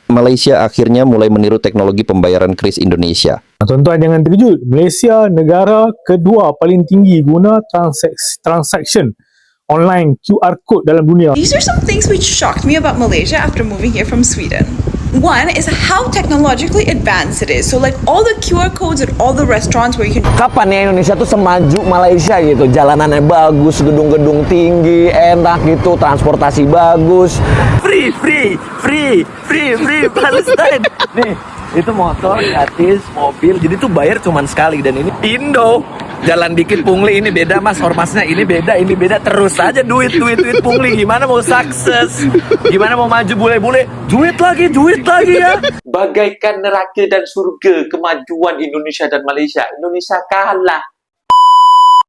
Malaysia akhirnya mulai meniru teknologi pembayaran kris Indonesia. Tuan-tuan jangan terkejut, Malaysia negara kedua paling tinggi guna transaction online QR code dalam dunia. These are some things which shocked me about Malaysia after moving here from Sweden. One is how technologically advanced it is. So like all the QR codes at all the restaurants where you can... Kapan ya Indonesia tuh semaju Malaysia gitu? Jalanannya bagus, gedung-gedung tinggi, enak gitu, transportasi bagus. Free Palestine. Nih, itu motor gratis, mobil. Jadi tuh bayar cuman sekali dan ini Indo. Jalan dikit pungli, ini beda mas, ormasnya ini beda, terus aja duit pungli. Gimana mau sukses, gimana mau maju bule-bule, duit lagi ya. Bagaikan neraka dan surga kemajuan Indonesia dan Malaysia. Indonesia kalah.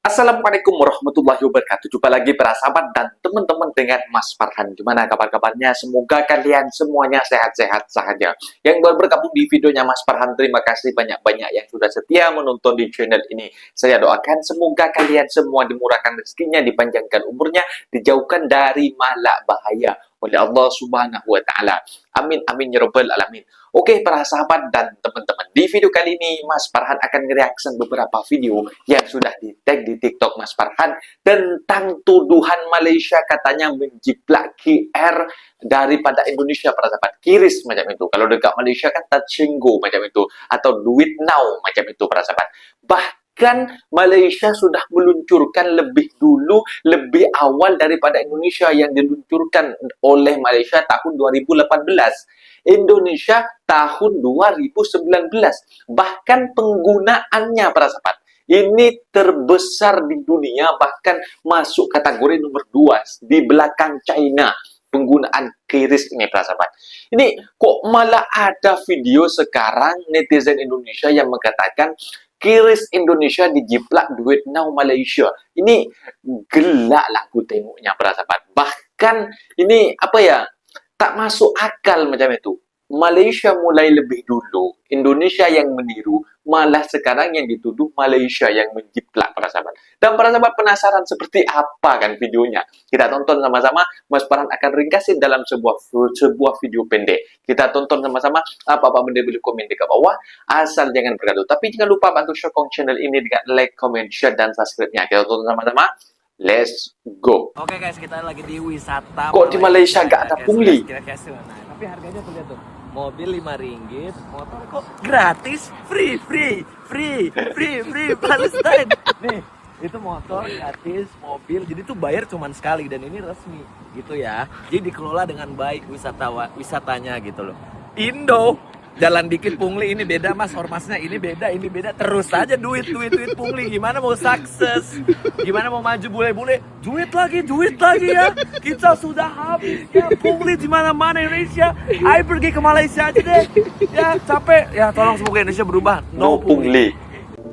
Assalamualaikum warahmatullahi wabarakatuh. Jumpa lagi para sahabat dan teman-teman dengan Mas Farhan. Gimana kabar-kabarnya? Semoga kalian semuanya sehat-sehat saja. Yang baru bergabung di videonya Mas Farhan, terima kasih banyak-banyak yang sudah setia menonton di channel ini. Saya doakan semoga kalian semua dimurahkan rezekinya, dipanjangkan umurnya, dijauhkan dari malak bahaya oleh Allah Subhanahu wa Ta'ala. Amin, amin ya rabbal alamin. Oke para sahabat dan teman-teman, di video kali ini Mas Farhan akan nge-reaction beberapa video yang sudah di-tag di TikTok Mas Farhan tentang tuduhan Malaysia katanya menjiplak QR daripada Indonesia para sahabat. Kiris macam itu. Kalau dekat Malaysia kan Tachingo macam itu, atau duit now macam itu para sahabat. Bahkan Malaysia sudah meluncurkan lebih dulu, lebih awal daripada Indonesia, yang diluncurkan oleh Malaysia tahun 2018. Indonesia tahun 2019. Bahkan penggunaannya para sahabat ini terbesar di dunia, bahkan masuk kategori nomor 2 di belakang China. Penggunaan kiris ini para sahabat. Ini kok malah ada video sekarang netizen Indonesia yang mengatakan kiris Indonesia dijiplak duit now Malaysia. Ini gelak lah aku tengoknya para sahabat. Bahkan ini apa ya, tak masuk akal macam itu. Malaysia mulai lebih dulu, Indonesia yang meniru, malah sekarang yang dituduh Malaysia yang menjiplak para sahabat. Dan para sahabat penasaran seperti apa kan videonya? Kita tonton sama-sama. Mas Farhan akan ringkasin dalam sebuah video pendek. Kita tonton sama-sama. Apa-apa benda boleh komen di bawah, asal jangan bergaduh. Tapi jangan lupa bantu sokong channel ini dengan like, comment, share, dan subscribe-nya. Kita tonton sama-sama. Let's go. Oke guys, kita lagi di wisata. Kok di Malaysia gak ada pungli? Tapi harganya tuh lihat tuh. Mobil RM5, motor kok gratis, free Palestine. Nih, itu motor gratis, mobil, jadi tuh bayar cuman sekali dan ini resmi gitu ya. Jadi dikelola dengan baik wisatanya gitu loh. Indo. Jalan dikit pungli, ini beda mas, ormasnya ini beda, terus aja duit pungli. Gimana mau sukses, gimana mau maju bule-bule, duit lagi ya. Kita sudah habis ya pungli di mana-mana Indonesia. Ayo pergi ke Malaysia aja deh. Ya capek, ya tolong semoga Indonesia berubah. No pungli.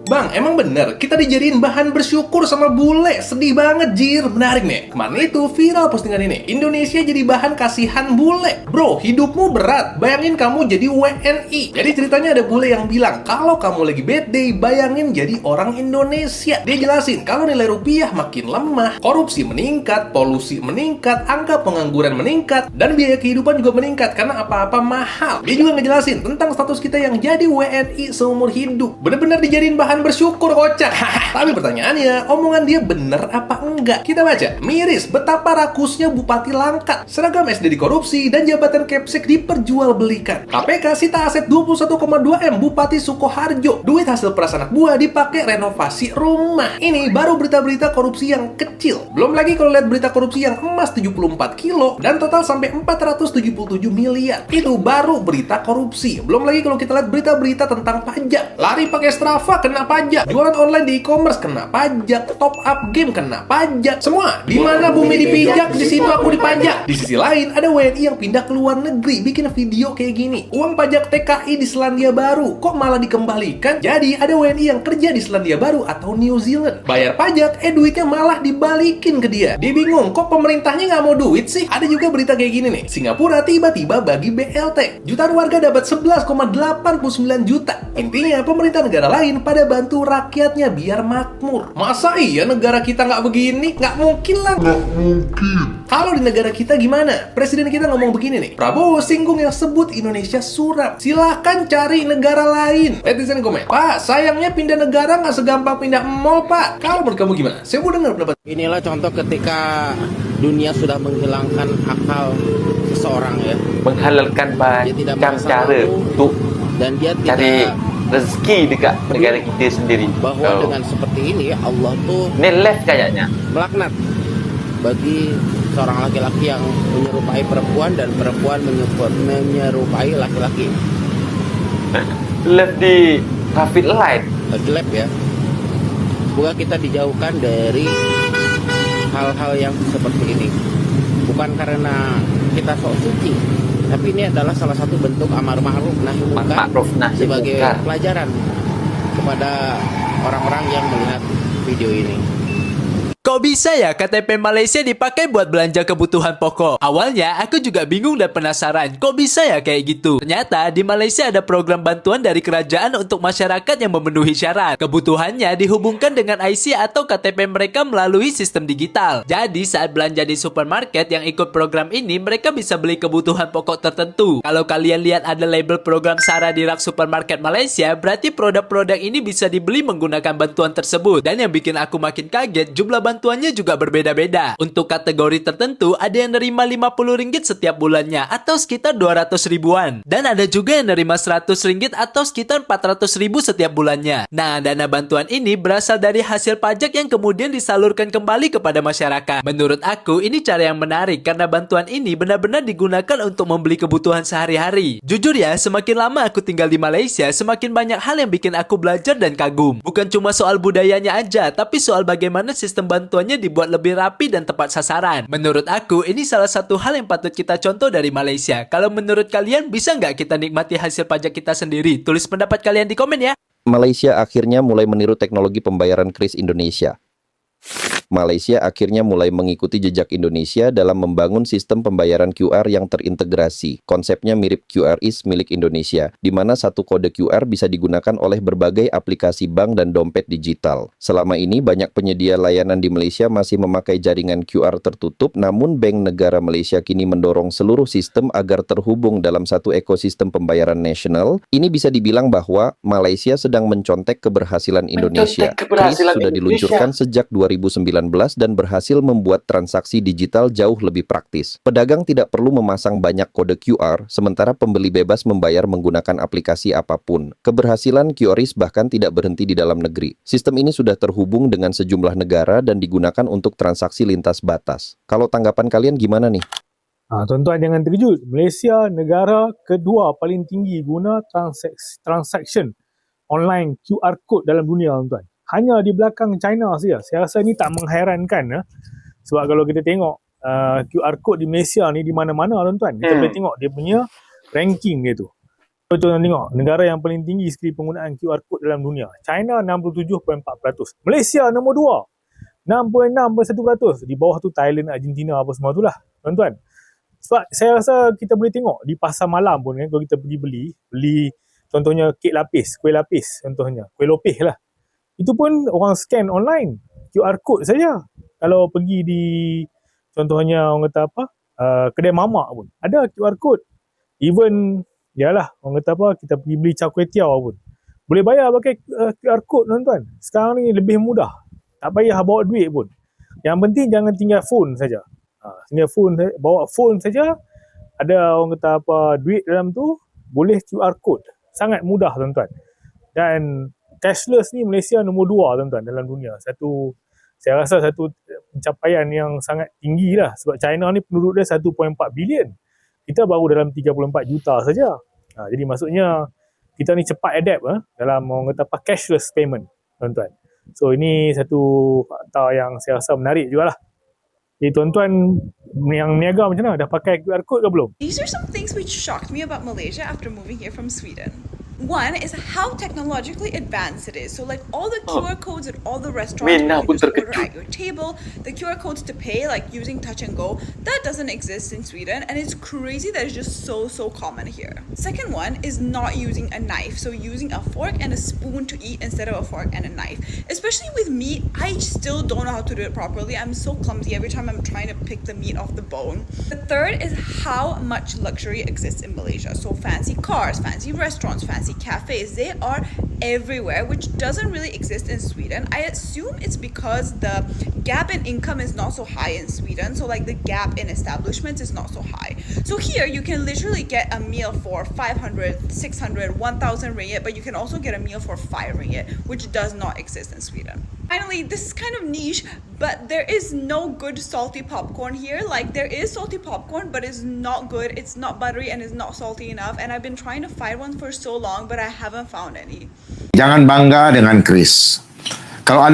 Bang, emang bener kita dijadiin bahan bersyukur sama bule. Sedih banget jir. Menarik nih, kemarin itu viral postingan ini, Indonesia jadi bahan kasihan bule. Bro, hidupmu berat, bayangin kamu jadi WNI. Jadi ceritanya ada bule yang bilang, kalau kamu lagi bad day, bayangin jadi orang Indonesia. Dia jelasin kalau nilai rupiah makin lemah, korupsi meningkat, polusi meningkat, angka pengangguran meningkat, dan biaya kehidupan juga meningkat karena apa-apa mahal. Dia juga ngejelasin tentang status kita yang jadi WNI seumur hidup. Bener-bener dijadiin bahan bersyukur, kocak. Tapi pertanyaannya, omongan dia bener apa enggak? Kita baca, miris betapa rakusnya Bupati Langkat, seragam SD dikorupsi dan jabatan Kepsek diperjualbelikan. KPK sita aset 21,2 M Bupati Sukoharjo. Duit hasil peras anak buah dipakai renovasi rumah. Ini baru berita-berita korupsi yang kecil. Belum lagi kalau lihat berita korupsi yang emas 74 kilo dan total sampai 477 miliar. Itu baru berita korupsi. Belum lagi kalau kita lihat berita-berita tentang pajak. Lari pakai Strava kena pajak, jualan online di e-commerce kena pajak, top up game kena pajak. Semua di mana bumi dipijak, di situ aku dipajak. Di sisi lain ada WNI yang pindah ke luar negeri bikin video kayak gini. Uang pajak TKI di Selandia Baru kok malah dikembalikan? Jadi ada WNI yang kerja di Selandia Baru atau New Zealand, bayar pajak, duitnya malah dibalikin ke dia. Dia bingung, kok pemerintahnya nggak mau duit sih? Ada juga berita kayak gini nih, Singapura tiba-tiba bagi BLT, jutaan warga dapat 11,89 juta. Intinya pemerintah negara lain pada bantu rakyatnya biar makmur. Masa iya negara kita nggak begini? Nggak mungkin lah. Nggak mungkin. Kalau di negara kita gimana? Presiden kita ngomong begini nih. Prabowo singgung yang sebut Indonesia suram. Silahkan cari negara lain. Netizen komen. Pak, sayangnya pindah negara nggak segampang pindah mall, Pak. Kalau menurut kamu gimana? Saya mau dengar pendapat. Inilah contoh ketika dunia sudah menghilangkan akal seseorang ya. Menghalalkan Dia tidak banyak merasa cara malu. untuk Dan dia cari tidak rezeki dekat negara kita sendiri. bahwa dengan seperti ini Allah tuh Ini left kayaknya. melaknat bagi seorang laki-laki yang menyerupai perempuan dan perempuan menyerupai laki-laki. Left di traffic light. Gelap ya. Semoga kita dijauhkan dari hal-hal yang seperti ini. Bukan karena kita sok suci, tapi ini adalah salah satu bentuk amar ma'ruf nahi munkar Ma'ruf nahi sebagai munkar. pelajaran kepada orang-orang yang melihat video ini. Kok bisa ya KTP Malaysia dipakai buat belanja kebutuhan pokok? Awalnya aku juga bingung dan penasaran, kok bisa ya kayak gitu? Ternyata di Malaysia ada program bantuan dari kerajaan untuk masyarakat yang memenuhi syarat. Kebutuhannya dihubungkan dengan IC atau KTP mereka melalui sistem digital. Jadi saat belanja di supermarket yang ikut program ini, mereka bisa beli kebutuhan pokok tertentu. Kalau kalian lihat ada label program SARA di rak supermarket Malaysia, berarti produk-produk ini bisa dibeli menggunakan bantuan tersebut. Dan yang bikin aku makin kaget, jumlah bantuannya juga berbeda-beda. Untuk kategori tertentu, ada yang nerima RM50 setiap bulannya atau sekitar 200 ribuan. Dan ada juga yang nerima RM100 atau sekitar 400 ribu setiap bulannya. Nah, dana bantuan ini berasal dari hasil pajak yang kemudian disalurkan kembali kepada masyarakat. Menurut aku, ini cara yang menarik karena bantuan ini benar-benar digunakan untuk membeli kebutuhan sehari-hari. Jujur ya, semakin lama aku tinggal di Malaysia, semakin banyak hal yang bikin aku belajar dan kagum. Bukan cuma soal budayanya aja, tapi soal bagaimana sistem bantuannya dibuat lebih rapi dan tepat sasaran. Menurut aku, ini salah satu hal yang patut kita contoh dari Malaysia. Kalau menurut kalian, bisa nggak kita nikmati hasil pajak kita sendiri? Tulis pendapat kalian di komen ya. Malaysia akhirnya mulai meniru teknologi pembayaran kris Indonesia. Malaysia akhirnya mulai mengikuti jejak Indonesia dalam membangun sistem pembayaran QR yang terintegrasi. Konsepnya mirip QRIS milik Indonesia, di mana satu kode QR bisa digunakan oleh berbagai aplikasi bank dan dompet digital. Selama ini, banyak penyedia layanan di Malaysia masih memakai jaringan QR tertutup, namun Bank Negara Malaysia kini mendorong seluruh sistem agar terhubung dalam satu ekosistem pembayaran nasional. Ini bisa dibilang bahwa Malaysia sedang mencontek keberhasilan Indonesia. KRIS sudah diluncurkan sejak 2019 dan berhasil membuat transaksi digital jauh lebih praktis. Pedagang tidak perlu memasang banyak kode QR, sementara pembeli bebas membayar menggunakan aplikasi apapun. Keberhasilan QRIS bahkan tidak berhenti di dalam negeri. Sistem ini sudah terhubung dengan sejumlah negara dan digunakan untuk transaksi lintas batas. Kalau tanggapan kalian gimana nih? Tuan-tuan jangan terkejut. Malaysia negara kedua paling tinggi guna transaction online QR code dalam dunia, tuan-tuan. Hanya di belakang China saja. Saya rasa ini tak mengherankan ya. Sebab kalau kita tengok QR code di Malaysia ni di mana-mana, tuan-tuan. Kita boleh tengok dia punya ranking dia tu. Tuan-tuan tengok negara yang paling tinggi sekali penggunaan QR code dalam dunia. China 67.4%. Malaysia nombor 2. 66.1%. Di bawah tu Thailand, Argentina apa semua tu lah, tuan-tuan. Sebab saya rasa kita boleh tengok di pasar malam pun kan, kalau kita pergi beli contohnya kek lapis, kuih lapis contohnya, kuih lopeh lah. Itu pun orang scan online, QR code saja. Kalau pergi di contohnya orang kata apa, kedai mamak pun ada QR code. Even yalah orang kata apa, kita pergi beli char kway teow pun boleh bayar pakai QR code, tuan-tuan. Sekarang ni lebih mudah, tak payah bawa duit pun. Yang penting jangan tinggal phone saja. Tinggal phone, bawa phone saja, ada orang kata apa, duit dalam tu, boleh QR code. Sangat mudah, tuan-tuan. Dan cashless ni Malaysia nombor 2, tuan-tuan, dalam dunia. Saya rasa satu pencapaian yang sangat tinggi lah. Sebab China ni penduduk dia 1.4 bilion. Kita baru dalam 34 juta saja. Jadi maksudnya kita ni cepat adapt dalam orang kata apa, cashless payment, tuan-tuan. So ini satu fakta yang saya rasa menarik jugalah. Jadi tuan-tuan yang niaga macam mana? Dah pakai QR code ke belum? These are some things which shocked me about Malaysia after moving here from Sweden. One is how technologically advanced it is. So like all the QR codes at all the restaurants Mina where you pun just order terkejut. at your table, the QR codes to pay like using touch and go, that doesn't exist in Sweden, and it's crazy that it's just so common here. Second one is not using a knife. So using a fork and a spoon to eat instead of a fork and a knife. Especially with meat, I still don't know how to do it properly. I'm so clumsy every time I'm trying to pick the meat off the bone. The third is how much luxury exists in Malaysia. So fancy cars, fancy restaurants, fancy cafes, they are everywhere, which doesn't really exist in Sweden. I assume it's because the gap in income is not so high in Sweden. So like the gap in establishments is not so high. So here you can literally get a meal for 500, 600, 1,000 ringgit, but you can also get a meal for 5 ringgit, which does not exist in Sweden. Finally, this is kind of niche, but there is no good salty popcorn here. Like there is salty popcorn, but it's not good. It's not buttery and it's not salty enough. And I've been trying to find one for so long, but I haven't found any. Jangan bangga dengan Kris. Kalau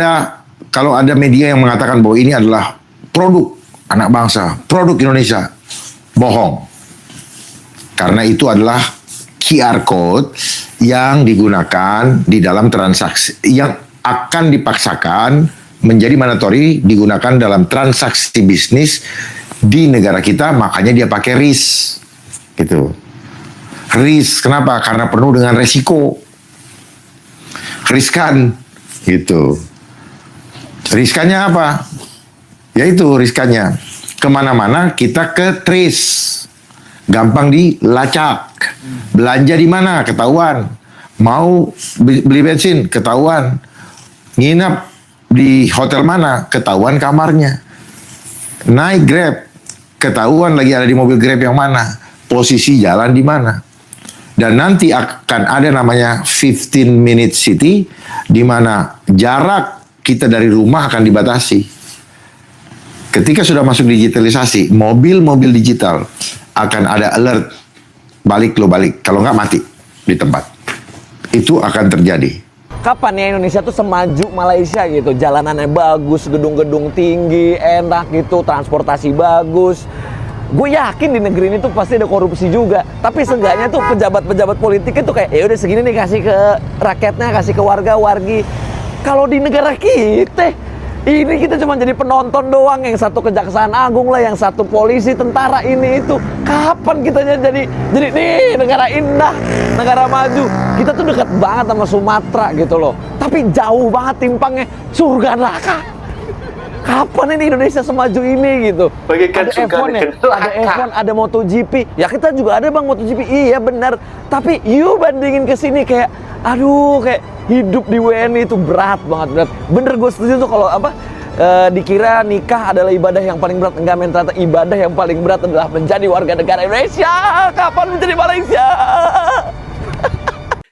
ada media yang mengatakan bahwa ini adalah produk anak bangsa, produk Indonesia, bohong. Karena itu adalah QR code yang digunakan di dalam transaksi, yang akan dipaksakan menjadi mandatory digunakan dalam transaksi bisnis di negara kita, makanya dia pakai RIS. Gitu. RIS, kenapa? Karena penuh dengan resiko. Riskan, gitu. Riskannya apa? Yaitu riskannya kemana-mana kita ke trace, gampang dilacak. Belanja di mana ketahuan, mau beli bensin ketahuan, nginap di hotel mana ketahuan kamarnya, naik Grab ketahuan lagi ada di mobil Grab yang mana, posisi jalan di mana. Dan nanti akan ada namanya 15-minute city, di mana jarak kita dari rumah akan dibatasi. Ketika sudah masuk digitalisasi, mobil-mobil digital akan ada alert, balik lo balik, kalau nggak mati di tempat. Itu akan terjadi. Kapan ya Indonesia tuh semaju Malaysia gitu? Jalanannya bagus, gedung-gedung tinggi, enak gitu, transportasi bagus. Gue yakin di negeri ini tuh pasti ada korupsi juga. Tapi seenggaknya tuh pejabat-pejabat politik itu kayak ya udah segini nih kasih ke rakyatnya, kasih ke warga-wargi. Kalau di negara kita, ini kita cuma jadi penonton doang. Yang satu kejaksaan agung lah, yang satu polisi, tentara, ini itu. Kapan kita jadi nih negara indah, negara maju. Kita tuh dekat banget sama Sumatera gitu loh. Tapi jauh banget timpangnya, surga neraka. Kapan ini Indonesia semaju ini gitu? Bagaikan Ada surga F1 ya, neraka. ada F1, ada MotoGP. Ya kita juga ada bang MotoGP, iya benar. Tapi you bandingin ke sini kayak, aduh kayak hidup di WNI itu berat banget. Bener gue setuju tuh kalau apa? Dikira nikah adalah ibadah yang paling berat. Enggak men, ternyata ibadah yang paling berat adalah menjadi warga negara Indonesia. Kapan menjadi Malaysia?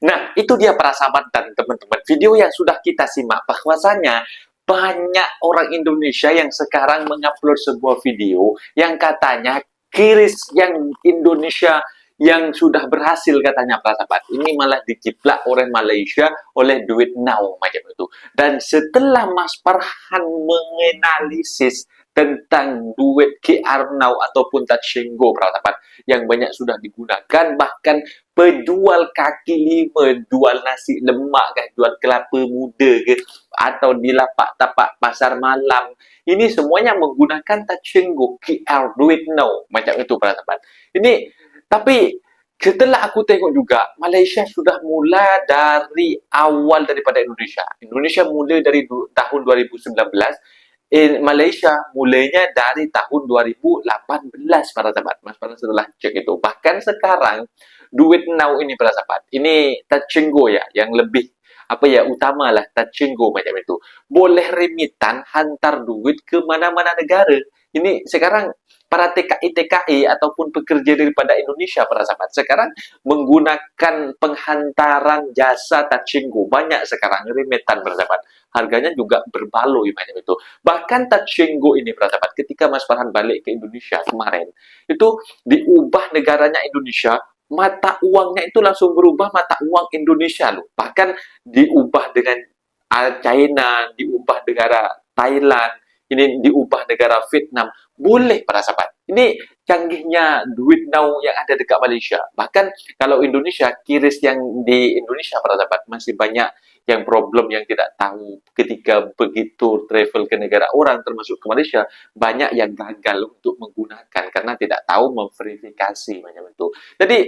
Nah, itu dia para sahabat dan teman-teman. Video yang sudah kita simak, bahwasanya banyak orang Indonesia yang sekarang mengupload sebuah video yang katanya Kris yang Indonesia yang sudah berhasil katanya para sahabat. Ini malah diciplak oleh Malaysia oleh Duit Now macam itu. Dan setelah Mas Farhan menganalisis tentang duit QR Now ataupun Touch 'n Go para sahabat yang banyak sudah digunakan, bahkan penjual kaki lima, jual nasi lemak ke, jual kelapa muda ke, atau di lapak tapak pasar malam, ini semuanya menggunakan Touch 'n Go, QR, Duit Now macam itu para sahabat. Ini tapi setelah aku tengok juga, Malaysia sudah mulai dari awal daripada Indonesia. Indonesia mulai dari tahun 2019. Malaysia mulainya dari tahun 2018 para sahabat. Mas Farhan setelah cek itu. Bahkan sekarang Duit Now ini para sahabat, ini Touch 'n Go ya, yang lebih utama lah Touch 'n Go macam itu. Boleh remitan, hantar duit ke mana-mana negara. Ini sekarang para TKI ataupun pekerja daripada Indonesia para sahabat sekarang menggunakan penghantaran jasa Touch 'n Go. Banyak sekarang remitan para sahabat. Harganya juga berbaloi macam itu. Bahkan Touch 'n Go ini para sahabat, ketika Mas Farhan balik ke Indonesia kemarin, itu diubah negaranya Indonesia, mata uangnya itu langsung berubah mata uang Indonesia loh. Bahkan diubah dengan China, diubah negara Thailand. ini diubah negara Vietnam. Boleh para sahabat. Ini canggihnya duit now yang ada dekat Malaysia. Bahkan kalau Indonesia, kiris yang di Indonesia para sahabat masih banyak yang problem yang tidak tahu ketika begitu travel ke negara orang termasuk ke Malaysia, banyak yang gagal untuk menggunakan karena tidak tahu memverifikasi macam itu. Jadi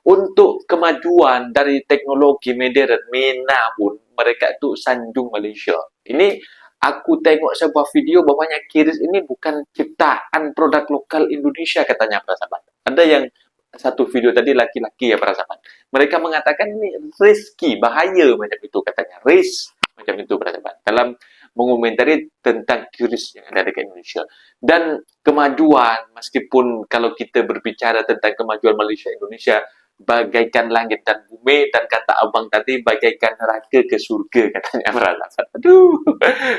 untuk kemajuan dari teknologi modern, MENA pun mereka itu sanjung Malaysia. Ini aku tengok sebuah video bahwanya kiris ini bukan ciptaan produk lokal Indonesia katanya para sahabat. Ada yang satu video tadi laki-laki ya para sahabat. Mereka mengatakan ini risky, bahaya macam itu katanya. Risk macam itu para sahabat. Dalam mengomentari tentang kiris yang ada di Indonesia. Dan kemajuan, meskipun kalau kita berbicara tentang kemajuan Malaysia Indonesia, bagaikan langit dan bumi, dan kata abang tadi bagaikan neraka ke surga katanya para sahabat. Aduh,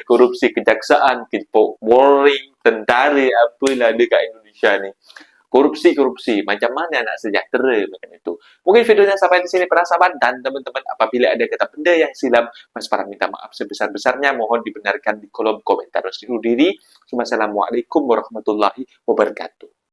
korupsi kejaksaan, Polri, tentara, apalah dekat Indonesia ni. Korupsi, macam mana nak sejahtera macam itu. Mungkin videonya sampai di sini para sahabat, dan teman-teman apabila ada kata benda yang silap, Mas Farah minta maaf sebesar-besarnya, mohon dibenarkan di kolom komentar. Undur diri. Wassalamualaikum warahmatullahi wabarakatuh.